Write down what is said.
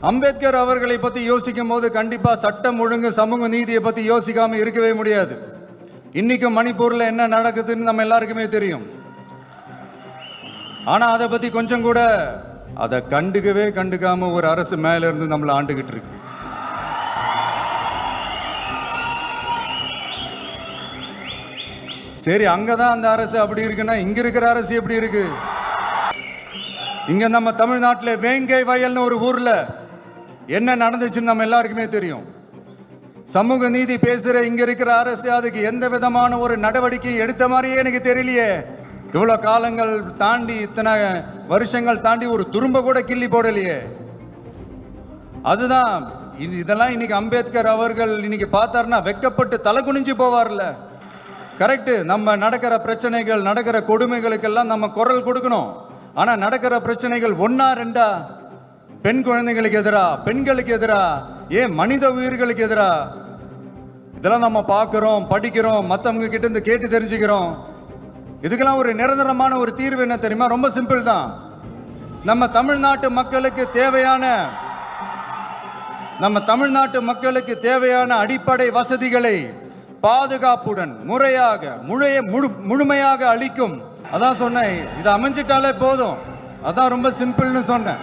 அம்பேத்கர் அவர்களை பற்றி யோசிக்கும் போது கண்டிப்பா சட்டம் ஒழுங்கு சமூக நீதியை பற்றி யோசிக்காம இருக்கவே முடியாது. இன்னைக்கு மணிப்பூர்ல என்ன நடக்குதுன்னு நம்ம எல்லாருக்குமே தெரியும். ஆனா அதை பத்தி கொஞ்சம் கூட அதை கண்டுக்காம ஒரு அரசு மேல இருந்து நம்மளை ஆண்டுகிட்டு இருக்கு. சரி, அங்கதான் அந்த அரசு அப்படி இருக்குன்னா இங்க இருக்கிற அரசு எப்படி இருக்கு? இங்க நம்ம தமிழ்நாட்டில் வேங்கை வயல்னு ஒரு ஊர்ல என்ன நடந்துச்சுன்னு நம்ம எல்லாருக்குமே தெரியும். சமூக நீதி பேசுற இங்க இருக்கிற அரசு அதுக்கு எந்த விதமான ஒரு நடவடிக்கை எடுத்த மாதிரியே எனக்கு தெரியலையே. இவ்வளவு காலங்கள் தாண்டி, இத்தனை வருஷங்கள் தாண்டி ஒரு துரும்ப கூட கிள்ளி போடலையே. அதுதான் இதெல்லாம் இன்னைக்கு அம்பேத்கர் அவர்கள் இன்னைக்கு பார்த்தாருன்னா வெக்கப்பட்டு தலை குனிஞ்சு போவார்ல. கரெக்டு, நம்ம நடக்கிற பிரச்சனைகள், நடக்கிற கொடுமைகளுக்கெல்லாம் நம்ம குரல் கொடுக்கணும். ஆனா நடக்கிற பிரச்சனைகள் ஒன்னா ரெண்டா? பெண் குழந்தைகளுக்கு எதிரா, பெண்களுக்கு எதிரா, ஏன் மனித உயிர்களுக்கு எதிரா? இதெல்லாம் நம்ம பார்க்கிறோம், படிக்கிறோம், மற்றவங்க கிட்ட இருந்து கேட்டு தெரிஞ்சுக்கிறோம். இதுக்கெல்லாம் ஒரு நிரந்தரமான ஒரு தீர்வு என்ன தெரியுமா? ரொம்ப சிம்பிள் தான். நம்ம தமிழ்நாட்டு மக்களுக்கு தேவையான அடிப்படை வசதிகளை பாதுகாப்புடன் முழுமையாக அளிக்கும். அதான் சொன்னேன், இதை அமைஞ்சிட்டாலே போதும். அதான் ரொம்ப சிம்பிள்னு சொன்னேன்.